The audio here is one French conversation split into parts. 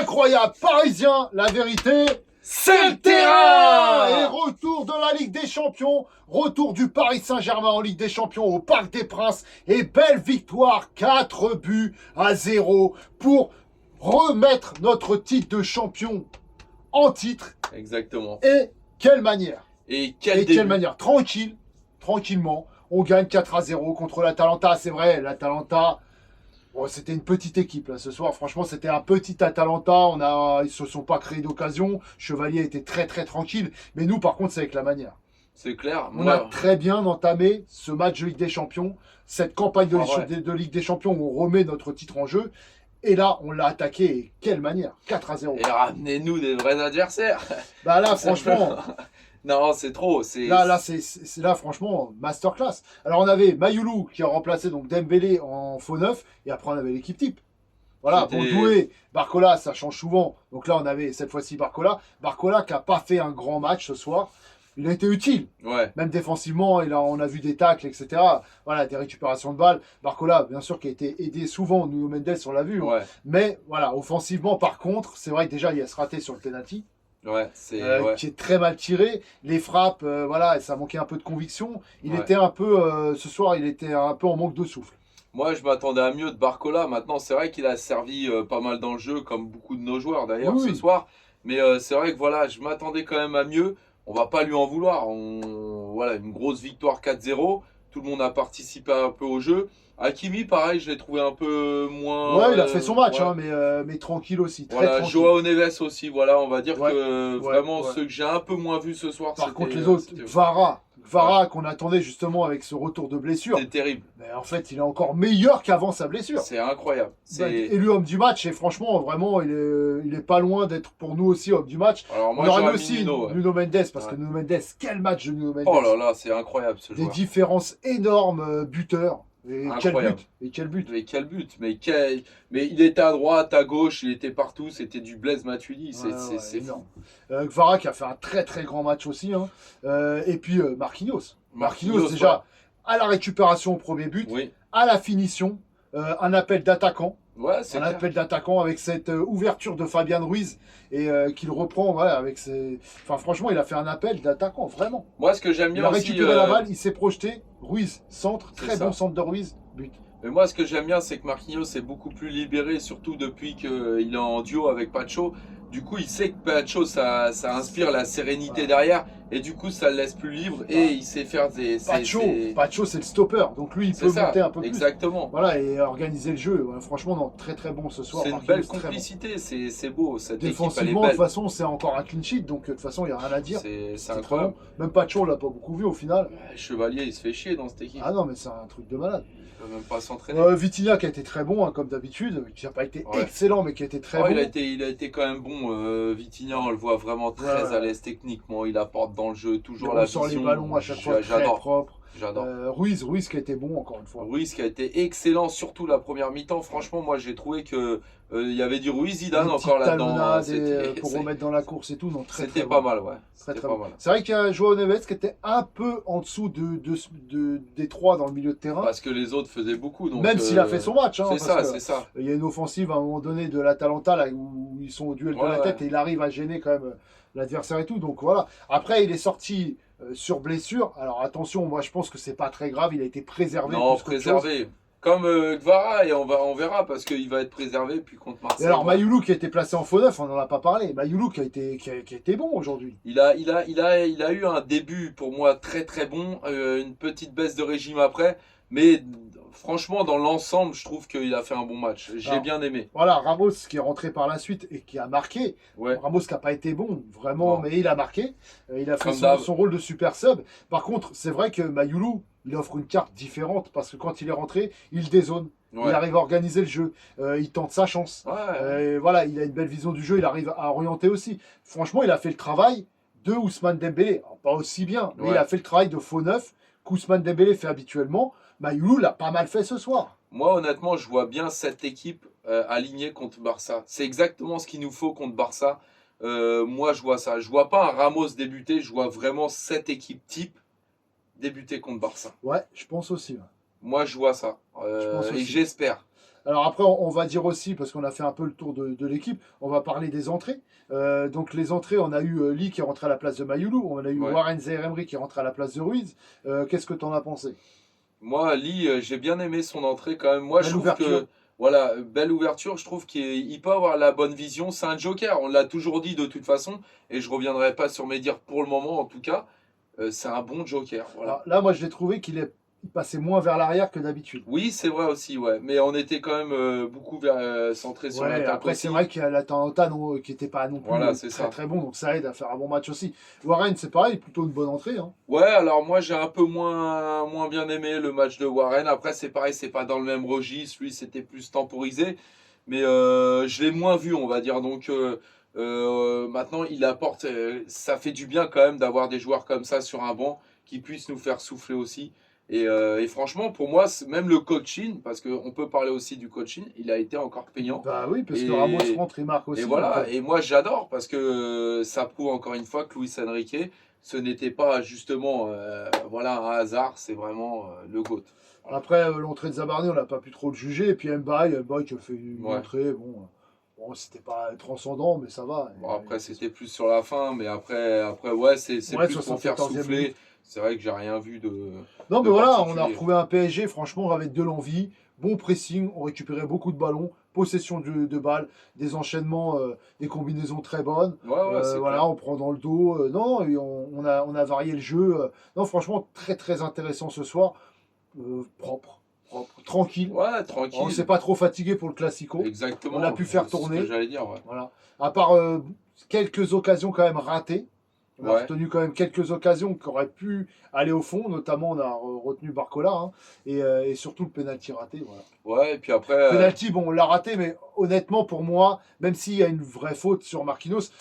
Incroyable, parisien, la vérité, c'est le terrain. Et retour de la Ligue des Champions, retour du Paris Saint-Germain en Ligue des Champions au Parc des Princes et belle victoire, 4-0 pour remettre notre titre de champion en titre. Exactement. Et quelle manière. Et quelle manière. Tranquillement, on gagne 4-0 contre l'Atalanta. C'est vrai, l'Atalanta, bon, c'était une petite équipe là, ce soir. Franchement, c'était un petit Atalanta. Ils se sont pas créés d'occasion. Chevalier était très tranquille. Mais nous, par contre, c'est avec la manière. C'est clair. On a très bien entamé ce match de Ligue des Champions, cette campagne de Ligue des Champions où on remet notre titre en jeu. Et là, on l'a attaqué. Et quelle manière. 4-0. Et ramenez-nous des vrais adversaires. Bah là, franchement... Non, c'est trop. Là, franchement, masterclass. Alors, on avait Mayoulou qui a remplacé donc Dembélé en faux neuf. Et après, on avait l'équipe type. Voilà, pour Doué, Barcola, ça change souvent. Donc là, on avait cette fois-ci Barcola. Barcola qui n'a pas fait un grand match ce soir. Il a été utile. Ouais. Même défensivement, on a vu des tacles, etc. Voilà, des récupérations de balles. Barcola, bien sûr, qui a été aidé souvent. Nuno Mendes, on l'a vu. Ouais. Mais voilà, offensivement, par contre, c'est vrai que déjà, il y a ce raté sur le penalty. Ouais, qui est très mal tiré. Les frappes, voilà, ça manquait un peu de conviction. Il était un peu, ce soir, il était un peu en manque de souffle. Moi, je m'attendais à mieux de Barcola. Maintenant, c'est vrai qu'il a servi pas mal dans le jeu, comme beaucoup de nos joueurs d'ailleurs ce soir. Mais c'est vrai que voilà, je m'attendais quand même à mieux. On va pas lui en vouloir. Voilà, une grosse victoire 4-0. Tout le monde a participé un peu au jeu. Hakimi, pareil, je l'ai trouvé un peu moins... Ouais, il a fait son match, hein, mais tranquille aussi. Voilà, tranquille. Joao Neves aussi, voilà, on va dire que vraiment ceux que j'ai un peu moins vus ce soir. Par contre, les autres, Vara qu'on attendait justement avec ce retour de blessure. C'est terrible. Mais en fait, il est encore meilleur qu'avant sa blessure. C'est incroyable. Élu homme du match et franchement, vraiment, il est pas loin d'être pour nous aussi homme du match. Alors moi, on aurait aussi Nuno Mendes, parce que Nuno Mendes, quel match de Nuno Mendes. Oh là là, c'est incroyable ce joueur. Des différences énormes, buteur. Et quel but. Mais il était à droite, à gauche, il était partout, c'était du Blaise Matuidi, c'est énorme. Vara qui a fait un très grand match aussi. Hein. Et puis Marquinhos. Marquinhos déjà à la récupération au premier but, à la finition, un appel d'attaquant. Ouais, c'est un appel d'attaquant avec cette ouverture de Fabian Ruiz et qu'il reprend avec ses... Enfin franchement, il a fait un appel d'attaquant, vraiment. Moi, ce que j'aime bien aussi... Il a récupéré la balle, il s'est projeté. Ruiz, centre, très bon centre de Ruiz, but. Mais moi, ce que j'aime bien, c'est que Marquinhos est beaucoup plus libéré, surtout depuis qu'il est en duo avec Pacho. Du coup, il sait que Pacho, ça inspire la sérénité derrière. Et du coup, ça le laisse plus libre. Et il sait faire des... Pacho, c'est le stopper. Donc lui, il peut monter un peu plus. Exactement. Voilà, et organiser le jeu. Franchement, non, très bon ce soir. C'est une belle complicité. C'est beau. Cette défensivement, de toute façon, c'est encore un clean sheet. Donc, de toute façon, il n'y a rien à dire. C'est incroyable. Même Pacho, on l'a pas beaucoup vu au final. Chevalier, il se fait chier dans cette équipe. Ah non, mais c'est un truc de malade. Il peut même pas s'entraîner. Vitinha qui a été très bon, hein, comme d'habitude, qui n'a pas été excellent, mais qui a été très bon. Il a été quand même bon. Vitinha, on le voit vraiment très à l'aise techniquement. Il apporte dans le jeu toujours la vision. Il sort les ballons à chaque fois, très propre. J'adore. Ruiz qui a été bon encore une fois. Ruiz qui a été excellent, surtout la première mi-temps. Franchement, moi j'ai trouvé que il y avait du Ruiz Zidane encore là-dedans. Pour remettre dans la course et tout. C'était pas mal, ouais. C'est vrai qu'il y a Joao Neves qui était un peu en dessous des trois dans le milieu de terrain. Parce que les autres faisaient beaucoup. Donc, même s'il a fait son match. Hein, c'est ça. Il y a une offensive à un moment donné de l'Atalanta là, où ils sont au duel de la tête et il arrive à gêner quand même l'adversaire et tout. Donc voilà. Après, il est sorti sur blessure. Alors attention, moi je pense que c'est pas très grave. Il a été préservé. Non, préservé. Comme Gvara, et on verra parce qu'il va être préservé puis contre Marseille. Et alors Mayoulou qui a été placé en faux neuf, on n'en a pas parlé. Mayoulou qui a été bon aujourd'hui. Il a eu un début pour moi très bon, une petite baisse de régime après, mais franchement dans l'ensemble je trouve qu'il a fait un bon match. J'ai bien aimé. Voilà, Ramos qui est rentré par la suite et qui a marqué. Ramos qui n'a pas été bon vraiment, mais il a marqué. Il a fait son rôle de super sub. Par contre, c'est vrai que Mayoulou, il offre une carte différente parce que quand il est rentré, il dézone. Il arrive à organiser le jeu. Il tente sa chance. Voilà, il a une belle vision du jeu. Il arrive à orienter aussi. Franchement, il a fait le travail de Ousmane Dembélé. Alors, pas aussi bien, mais il a fait le travail de faux neuf qu'Ousmane Dembélé fait habituellement. Mayoulou l'a pas mal fait ce soir. Moi, honnêtement, je vois bien cette équipe alignée contre Barça. C'est exactement ce qu'il nous faut contre Barça. Moi, je vois ça. Je vois pas un Ramos débuter. Je vois vraiment cette équipe type débuter contre Barça. Ouais, je pense aussi. Moi, je vois ça. Et j'espère. Alors après, on va dire aussi, parce qu'on a fait un peu le tour de l'équipe, on va parler des entrées. Donc les entrées, on a eu Lee qui est rentré à la place de Mayulu, on a eu Warren Zaïre-Emery qui est rentré à la place de Ruiz. Qu'est-ce que tu en as pensé? Moi, Lee, j'ai bien aimé son entrée quand même. Moi, Belle je trouve ouverture. que, voilà, belle ouverture. Je trouve qu'il peut avoir la bonne vision. C'est un joker. On l'a toujours dit de toute façon. Et je reviendrai pas sur mes dires pour le moment, en tout cas. C'est un bon joker. Voilà. Alors, là, moi, je l'ai trouvé il passait moins vers l'arrière que d'habitude. Oui, c'est vrai aussi, ouais. Mais on était quand même beaucoup centré sur l'attaque. Après, c'est vrai qu'il y a l'Atalanta qui n'était pas non plus très bon, donc ça aide à faire un bon match aussi. Warren, c'est pareil, plutôt une bonne entrée. Hein. Ouais, alors moi j'ai un peu moins bien aimé le match de Warren. Après, c'est pareil, c'est pas dans le même registre. Lui, c'était plus temporisé. Mais je l'ai moins vu, on va dire. Donc maintenant, il apporte. Ça fait du bien quand même d'avoir des joueurs comme ça sur un banc qui puissent nous faire souffler aussi. Et franchement, pour moi, même le coaching, parce qu'on peut parler aussi du coaching, il a été encore payant. Bah oui, parce que Ramos rentre et marque aussi. Et voilà, et moi j'adore, parce que ça prouve encore une fois que Luis Enrique, ce n'était pas justement voilà, un hasard, c'est vraiment le GOAT. Voilà. Après, l'entrée de Zabarni, on n'a pas pu trop le juger. Et puis Mbaye qui a fait une entrée, bon, c'était pas transcendant, mais ça va. Bon, après, c'était plus sur la fin, mais après ouais, c'est plus pour faire souffler. Minute. C'est vrai que j'ai rien vu de. Non, mais voilà, on a retrouvé un PSG, franchement, avec de l'envie, bon pressing, on récupérait beaucoup de ballons, possession de balles, des enchaînements, des combinaisons très bonnes. Voilà, on prend dans le dos. Non, on a varié le jeu. Non, franchement, très très intéressant ce soir. Propre, tranquille. Ouais, tranquille. On s'est pas trop fatigué pour le Classico. Exactement. On a pu faire tourner. C'est ce que j'allais dire, ouais. Voilà. À part quelques occasions quand même ratées. On a retenu quand même quelques occasions qui auraient pu aller au fond, notamment on a retenu Barcola hein, et surtout le penalty raté. Voilà. Ouais, et puis après. Penalty, bon, on l'a raté, mais honnêtement pour moi, même s'il y a une vraie faute sur Marquinhos,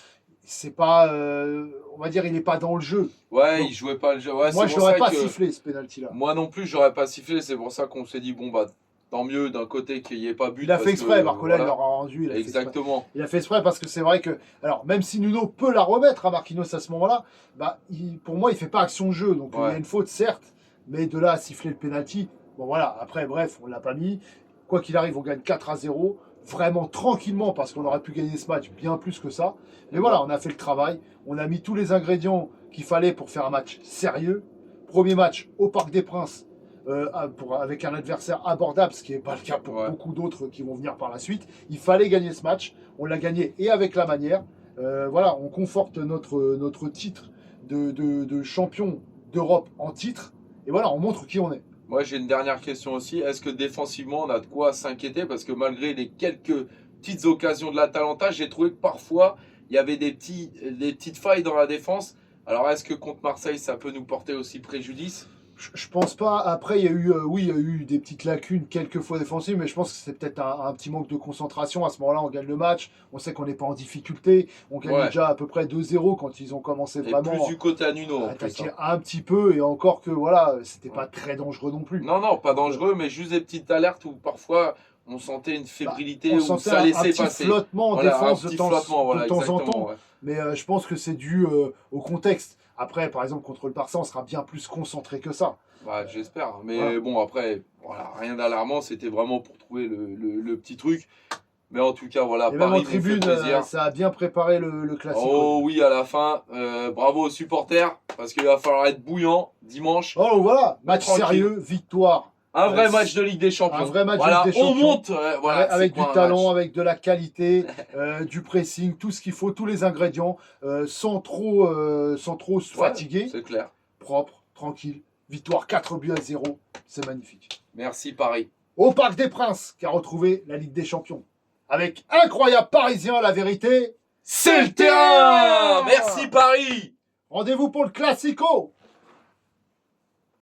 c'est pas, on va dire, il n'est pas dans le jeu. Ouais, donc, il jouait pas le jeu. Ouais, moi, je l'aurais pas sifflé ce penalty-là. Moi non plus, j'aurais pas sifflé. C'est pour ça qu'on s'est dit bon bah. Tant mieux d'un côté qu'il n'y ait pas but. Il a fait exprès, Barcola, il l'aura rendu. Exactement. Il a fait exprès parce que c'est vrai que, alors même si Nuno peut la remettre à Marquinhos à ce moment-là, bah, pour moi il fait pas action de jeu. Donc il y a une faute certes, mais de là à siffler le penalty, bon voilà, après bref, on l'a pas mis. Quoi qu'il arrive, on gagne 4-0, vraiment tranquillement parce qu'on aurait pu gagner ce match bien plus que ça. Mais voilà, on a fait le travail, on a mis tous les ingrédients qu'il fallait pour faire un match sérieux. Premier match au Parc des Princes. Avec un adversaire abordable, ce qui n'est pas le cas pour beaucoup d'autres qui vont venir par la suite. Il fallait gagner ce match. On l'a gagné et avec la manière. Voilà, on conforte notre titre de champion d'Europe en titre. Et voilà, on montre qui on est. Moi, j'ai une dernière question aussi. Est-ce que défensivement, on a de quoi s'inquiéter? Parce que malgré les quelques petites occasions de l'Atalanta, j'ai trouvé que parfois, il y avait des petites failles dans la défense. Alors, est-ce que contre Marseille, ça peut nous porter aussi préjudice? Je pense pas. Après, il y a eu des petites lacunes quelques fois défensives, mais je pense que c'est peut-être un petit manque de concentration. À ce moment-là, on gagne le match. On sait qu'on n'est pas en difficulté. On gagne déjà à peu près 2-0 quand ils ont commencé vraiment plus du côté à Nuno, à attaquer un petit peu. Et encore que voilà, c'était pas très dangereux non plus. Non, pas dangereux, mais juste des petites alertes où parfois on sentait une fébrilité, où ça laissait passer. Flottement en défense de temps en temps. Ouais. Mais je pense que c'est dû au contexte. Après, par exemple, contre le Barça, on sera bien plus concentré que ça. Bah, j'espère. Mais bon, après, voilà, rien d'alarmant. C'était vraiment pour trouver le petit truc. Mais en tout cas, voilà, et Paris même en tribune, ça a bien préparé le Classico. Oh oui, à la fin. Bravo aux supporters, parce qu'il va falloir être bouillant dimanche. Oh voilà, match sérieux, victoire. Un vrai match de Ligue des Champions. Un vrai match de Ligue des Champions. On monte avec du talent, avec de la qualité, du pressing, tout ce qu'il faut, tous les ingrédients, sans trop se fatiguer. C'est clair. Propre, tranquille. Victoire 4-0. C'est magnifique. Merci Paris. Au Parc des Princes, qui a retrouvé la Ligue des Champions. Avec incroyable Parisien, la vérité, c'est le terrain. Merci Paris. Rendez-vous pour le Classico.